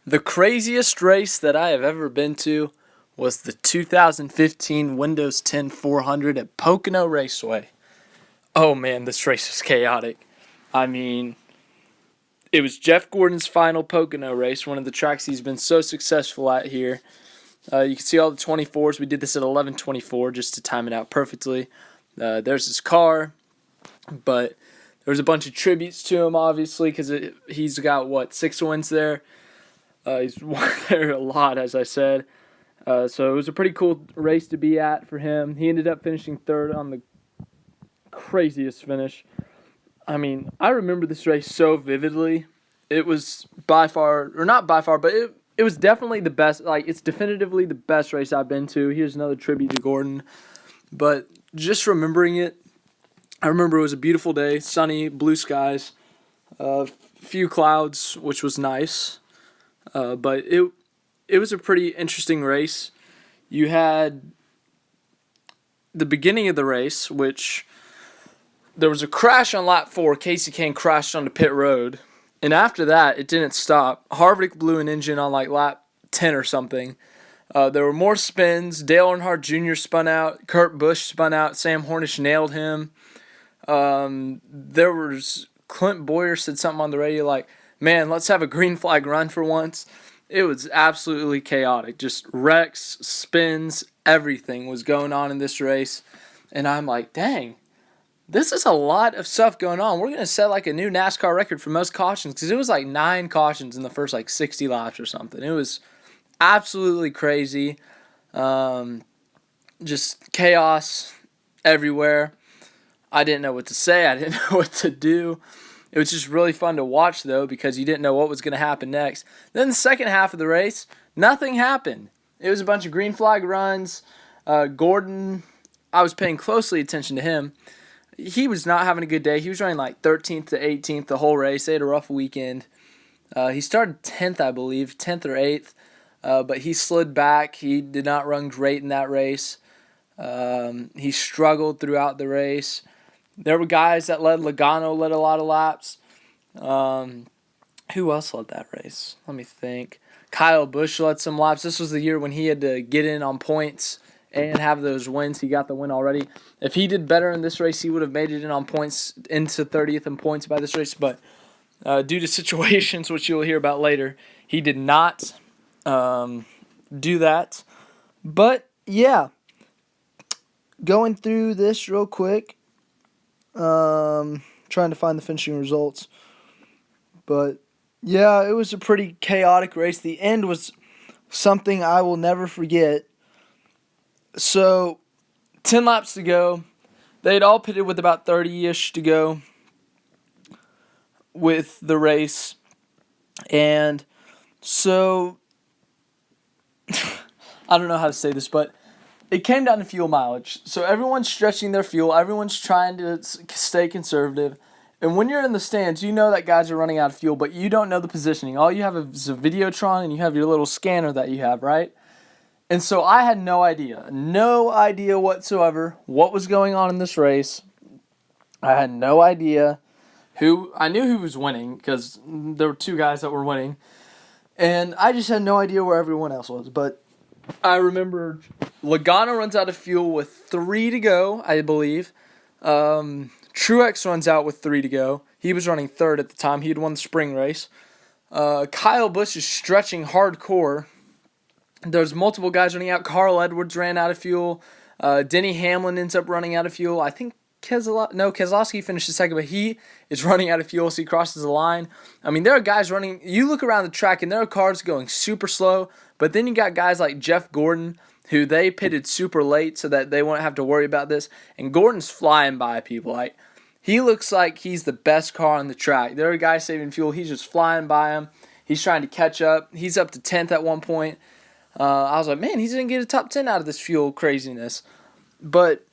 The craziest race that I have ever been to was the 2015 Windows 10 400 at Pocono Raceway. Oh man, this race was chaotic. I mean, it was Jeff Gordon's final Pocono race, one of the tracks he's been so successful at here. You can see all the 24s. We did this at 11:24 just to time it out perfectly. There's his car, but there was a bunch of tributes to him, obviously, because he's got, 6 wins there. He's won there a lot, as I said. So it was a pretty cool race to be at for him. He ended up finishing third on the craziest finish. I mean, I remember this race so vividly. It was by far, or not by far, but it was definitely the best. Like, it's definitively the best race I've been to. Here's another tribute to Gordon. But just remembering it, I remember it was a beautiful day, sunny, blue skies, few clouds, which was nice. But it was a pretty interesting race. You had the beginning of the race, which there was a crash on lap 4. Casey Kane crashed onto pit road. And after that, it didn't stop. Harvick blew an engine on lap 10 or something. There were more spins. Dale Earnhardt Jr. spun out. Kurt Busch spun out. Sam Hornish nailed him. There was Clint Boyer said something on the radio like, man, let's have a green flag run for once. It was absolutely chaotic. Just wrecks, spins, everything was going on in this race. And I'm like, dang, this is a lot of stuff going on. We're going to set a new NASCAR record for most cautions because it was 9 cautions in the first 60 laps or something. It was absolutely crazy. Just chaos everywhere. I didn't know what to say. I didn't know what to do. It was just really fun to watch, though, because you didn't know what was going to happen next. Then the second half of the race, nothing happened. It was a bunch of green flag runs. Gordon, I was paying closely attention to him. He was not having a good day. He was running 13th to 18th the whole race. They had a rough weekend. He started 10th, I believe, 10th or 8th, but he slid back. He did not run great in that race. He struggled throughout the race. There were guys that led. Logano led a lot of laps. Who else led that race? Let me think. Kyle Busch led some laps. This was the year when he had to get in on points and have those wins. He got the win already. If he did better in this race, he would have made it in on points, into 30th in points by this race. But due to situations, which you'll hear about later, he did not do that. But, yeah, going through this real quick. Trying to find the finishing results. But, yeah, it was a pretty chaotic race. The end was something I will never forget. So, 10 laps to go. They had all pitted with about 30-ish to go with the race. And so, I don't know how to say this, but it came down to fuel mileage. So everyone's stretching their fuel. Everyone's trying to stay conservative. And when you're in the stands, you know that guys are running out of fuel, but you don't know the positioning. All you have is a Videotron, and you have your little scanner that you have, right? And so I had no idea whatsoever what was going on in this race. I had no idea I knew who was winning because there were 2 guys that were winning. And I just had no idea where everyone else was. But I remember Logano runs out of fuel with 3 to go, I believe. Truex runs out with 3 to go. He was running 3rd at the time. He had won the spring race. Kyle Busch is stretching hardcore. There's multiple guys running out. Carl Edwards ran out of fuel. Denny Hamlin ends up running out of fuel. I think Keselowski finished second, but he is running out of fuel, so he crosses the line. I mean, there are guys running. You look around the track, and there are cars going super slow, but then you got guys like Jeff Gordon, who they pitted super late so that they won't have to worry about this, and Gordon's flying by people. He looks like he's the best car on the track. There are guys saving fuel. He's just flying by them. He's trying to catch up. He's up to 10th at one point. I was like, man, he's going to get a top 10 out of this fuel craziness. But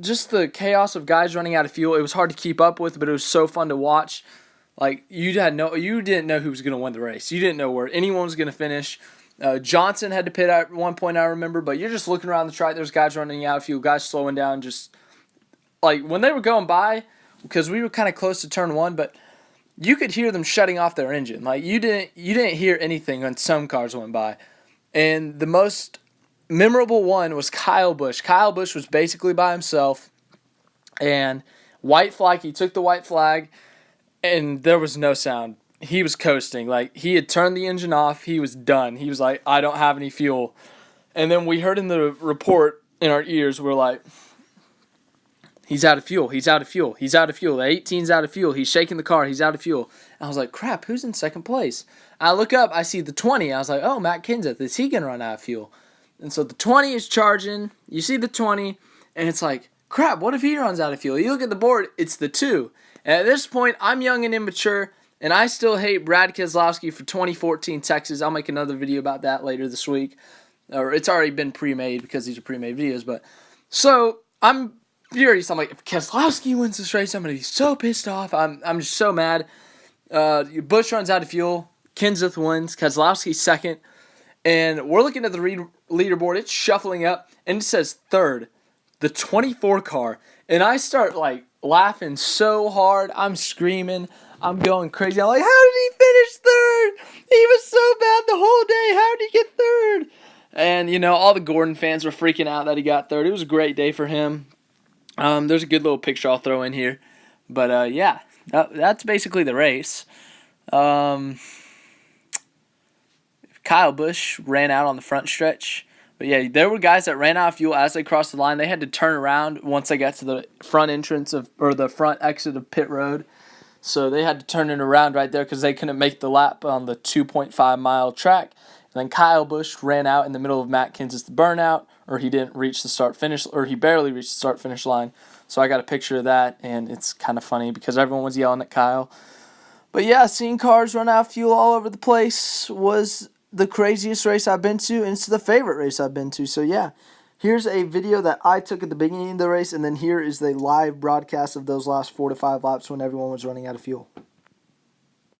just the chaos of guys running out of fuel, it was hard to keep up with, but it was so fun to watch. You didn't know who was going to win the race. You didn't know where anyone was going to finish. Johnson had to pit at one point, I remember, but you're just looking around the track. There's guys running out of fuel, guys slowing down. Just when they were going by, because we were kind of close to turn 1, but you could hear them shutting off their engine. Like you didn't hear anything when some cars went by. And the most memorable one was Kyle Busch. Kyle Busch was basically by himself, and white flag. He took the white flag, and there was no sound. He was coasting. Like, he had turned the engine off. He was done. He was like, I don't have any fuel. And then we heard in the report in our ears, we're like, he's out of fuel. He's out of fuel. He's out of fuel. The 18's out of fuel. He's shaking the car. He's out of fuel. And I was like, crap, who's in second place? I look up. I see the 20. I was like, oh, Matt Kenseth. Is he going to run out of fuel? And so the 20 is charging. You see the 20, and it's like, crap, what if he runs out of fuel? You look at the board, it's the 2. And at this point, I'm young and immature, and I still hate Brad Keselowski for 2014 Texas. I'll make another video about that later this week. Or it's already been pre-made because these are pre-made videos. But so I'm furious. I'm like, if Keselowski wins this race, I'm going to be so pissed off. I'm just so mad. Busch runs out of fuel. Kenseth wins. Keselowski's second. And we're looking at the leaderboard. It's shuffling up, and it says third. The 24 car. And I start, like, laughing so hard. I'm screaming. I'm going crazy. I'm like, how did he finish third? He was so bad the whole day. How did he get third? And, you know, all the Gordon fans were freaking out that he got third. It was a great day for him. There's a good little picture I'll throw in here. But, yeah, that's basically the race. Kyle Busch ran out on the front stretch. But, yeah, there were guys that ran out of fuel as they crossed the line. They had to turn around once they got to the front entrance or the front exit of pit road. So they had to turn it around right there because they couldn't make the lap on the 2.5-mile track. And then Kyle Busch ran out in the middle of Matt Kenseth's burnout, or he didn't reach the start-finish, or he barely reached the start-finish line. So I got a picture of that, and it's kind of funny because everyone was yelling at Kyle. But, yeah, seeing cars run out of fuel all over the place was the craziest race I've been to, and it's the favorite race I've been to. So, yeah, here's a video that I took at the beginning of the race, and then here is the live broadcast of those last 4 to 5 laps when everyone was running out of fuel.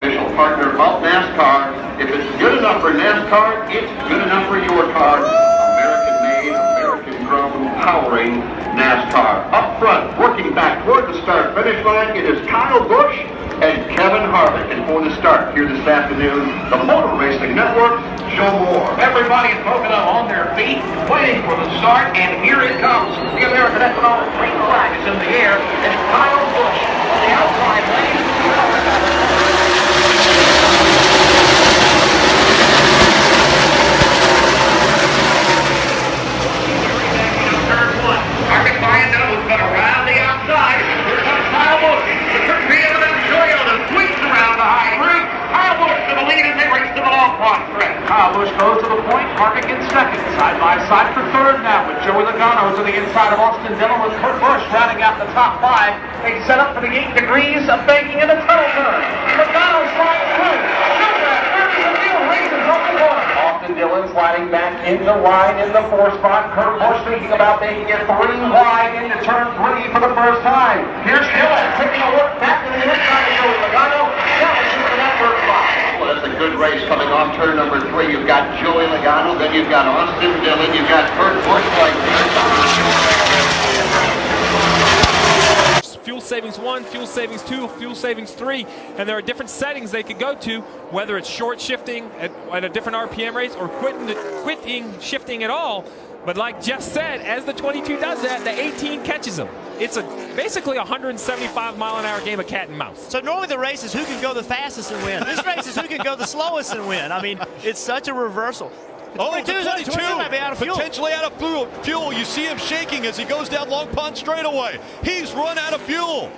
Official partner of NASCAR. If it's good enough for NASCAR, it's good enough for your car. American-made, American-grown, powering NASCAR. Up front, working back toward the start-finish line, it is Kyle Busch and Kevin Harvick. And for the start here this afternoon, the Motor Racing Network, Joe Moore. Everybody is broken up on their feet, waiting for the start, and here it comes. The American Ethanol green flag is in the air, and it's Kyle Busch on the outside lane. Harvick buying those, but around the outside, here comes Kyle Busch. The quick beat of that Toyota sweeps around the high groove. Kyle Busch to the lead as they race to the long front stretch. Kyle Busch goes to the point. Harvick in second. Side by side for third now with Joey Logano to the inside of Austin Dillon with Kurt Busch rounding out the top 5. They set up for the 8 degrees of banking in the tunnel turn. Logano slides through. Austin Dillon sliding back into line in the 4 spot. Kurt Busch thinking about making it 3 wide into turn 3 for the first time. Here's Dillon taking a look back to the inside of Joey Logano. Now it's into that third spot. Well, that's a good race coming off turn number 3. You've got Joey Logano, then you've got Austin Dillon, you've got Kurt Busch right there. Fuel savings 1, fuel savings 2, fuel savings 3, and there are different settings they could go to, whether it's short shifting at a different RPM rates or quitting shifting at all. But like Jeff said, as the 22 does that, the 18 catches them. It's basically a 175-mile-an-hour game of cat and mouse. So normally the race is who can go the fastest and win. This race is who can go the slowest and win. I mean, it's such a reversal. Oh, 22 might be out of fuel. Potentially out of fuel. You see him shaking as he goes down Long Pond straightaway. He's run out of fuel.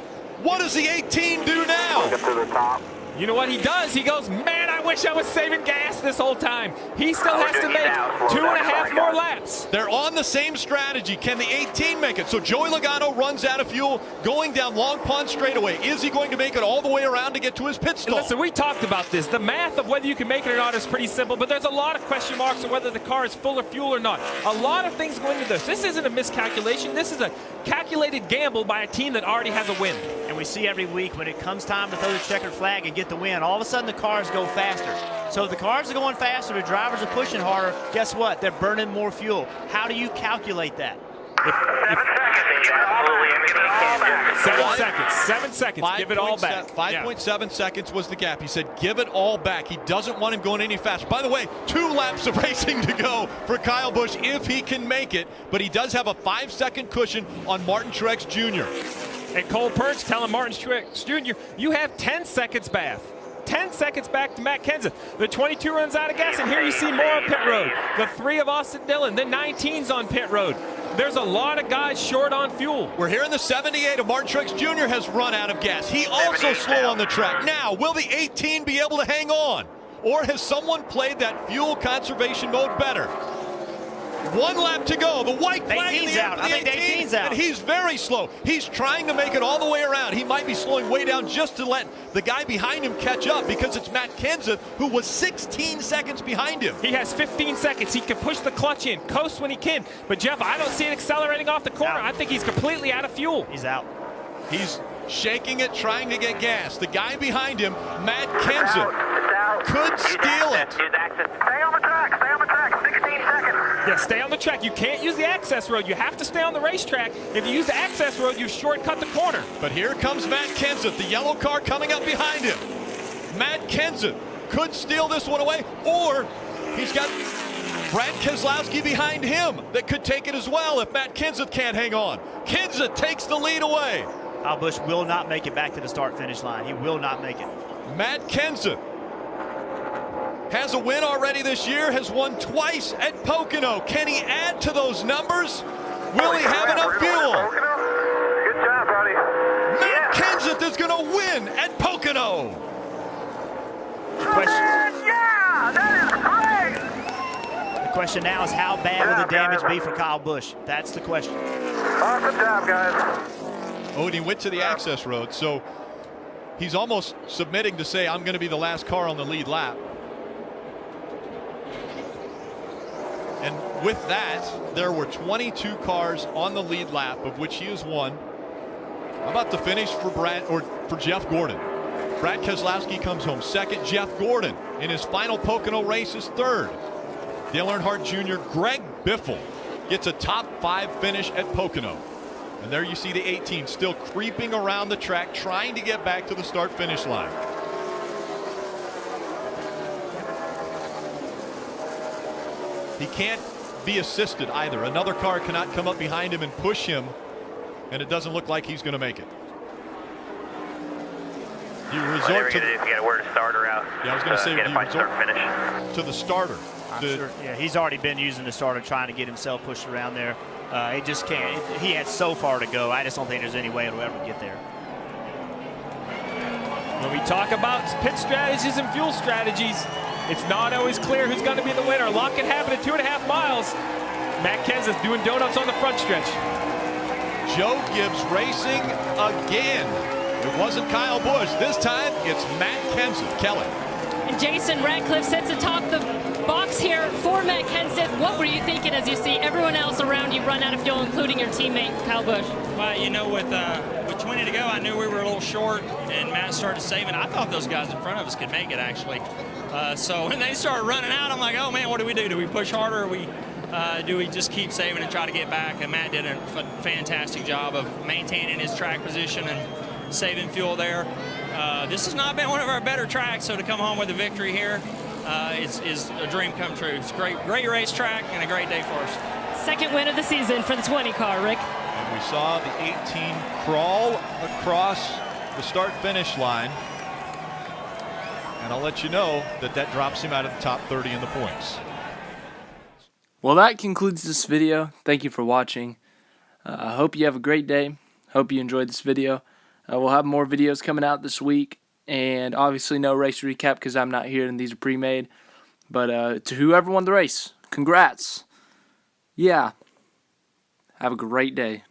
What does the 18 do now? Get to the top. You know what he does? He goes, man, I wish I was saving gas this whole time. He still has to make 2.5 more laps. They're on the same strategy. Can the 18 make it? So Joey Logano runs out of fuel going down Long Pond straightaway. Is he going to make it all the way around to get to his pit stop? Listen, we talked about this. The math of whether you can make it or not is pretty simple, but there's a lot of question marks on whether the car is full of fuel or not. A lot of things go into this. This isn't a miscalculation. This is a calculated gamble by a team that already has a win. And we see every week when it comes time to throw the checkered flag and get the win, all of a sudden the cars go faster. So if the cars are going faster, the drivers are pushing harder, guess what? They're burning more fuel. How do you calculate that? If Absolutely everything you can. 7 seconds. 7 seconds. Give it all back. 5.7 seconds was the gap. He said, give it all back. He doesn't want him going any faster. By the way, 2 laps of racing to go for Kyle Busch if he can make it. But he does have a 5-second cushion on Martin Truex Jr. And Cole Purge telling Martin Truex Jr., you have 10 seconds back. 10 seconds back to Matt Kenseth. The 22 runs out of gas, and here you see more on pit road. The 3 of Austin Dillon, the 19's on pit road. There's a lot of guys short on fuel. We're here in the 78 of Martin Truex Jr. has run out of gas. He also slow on the track. Now, will the 18 be able to hang on? Or has someone played that fuel conservation mode better? 1 lap to go. The white flag in the air for the 18's out. And he's very slow. He's trying to make it all the way around. He might be slowing way down just to let the guy behind him catch up because it's Matt Kenseth who was 16 seconds behind him. He has 15 seconds. He can push the clutch in, coast when he can. But Jeff, I don't see it accelerating off the corner. I think he's completely out of fuel. He's out. He's shaking it, trying to get gas. The guy behind him, Matt Kenseth, could steal it. Stay on the track. Stay on the track. 16 seconds. Yeah, stay on the track. You can't use the access road. You have to stay on the racetrack. If you use the access road, you shortcut the corner. But here comes Matt Kenseth, the yellow car coming up behind him. Matt Kenseth could steal this one away, or he's got Brad Keselowski behind him that could take it as well if Matt Kenseth can't hang on. Kenseth takes the lead away. Kyle Busch will not make it back to the start-finish line. He will not make it. Matt Kenseth has a win already this year, has won twice at Pocono. Can he add to those numbers? Will he have enough fuel? Good job, buddy. Matt Kenseth is going to win at Pocono. Yeah, that is great. The question now is how bad will the damage be for Kyle Busch? That's the question. Awesome job, guys. Oh, and he went to the access road, so he's almost submitting to say, I'm going to be the last car on the lead lap. And with that, there were 22 cars on the lead lap, of which he is one. How about the finish for Jeff Gordon? Brad Keselowski comes home second. Jeff Gordon in his final Pocono race is third. Dale Earnhardt Jr., Greg Biffle gets a top 5 finish at Pocono. And there you see the 18 still creeping around the track, trying to get back to the start-finish line. He can't be assisted either. Another car cannot come up behind him and push him, and it doesn't look like he's going to make it. You resort to. If you got to wear the starter out. Yeah, I was going to say you resort finish to the starter. Sure, yeah, he's already been using the starter trying to get himself pushed around there. He just can't. He had so far to go. I just don't think there's any way it'll ever get there. When we talk about pit strategies and fuel strategies, it's not always clear who's going to be the winner. A lot can happen at 2.5 miles. Matt Kenseth doing donuts on the front stretch. Joe Gibbs racing again. It wasn't Kyle Busch. This time it's Matt Kenseth. Kelly. And Jason Ratcliffe sits atop the box here for Matt Kenseth. What were you thinking as you see everyone else around you run out of fuel, including your teammate, Kyle Busch? Well, you know, with 20 to go, I knew we were a little short, and Matt started saving. I thought those guys in front of us could make it, actually. So when they started running out, I'm like, oh, man, what do we do? Do we push harder, or do we just keep saving and try to get back? And Matt did a fantastic job of maintaining his track position and saving fuel there. This has not been one of our better tracks, so to come home with a victory here is a dream come true. It's a great racetrack and a great day for us. Second win of the season for the 20 car, Rick. And we saw the 18 crawl across the start-finish line. And I'll let you know that drops him out of the top 30 in the points. Well, that concludes this video. Thank you for watching. I hope you have a great day. Hope you enjoyed this video. We'll have more videos coming out this week. And obviously no race recap because I'm not here and these are pre-made. But to whoever won the race, congrats. Yeah. Have a great day.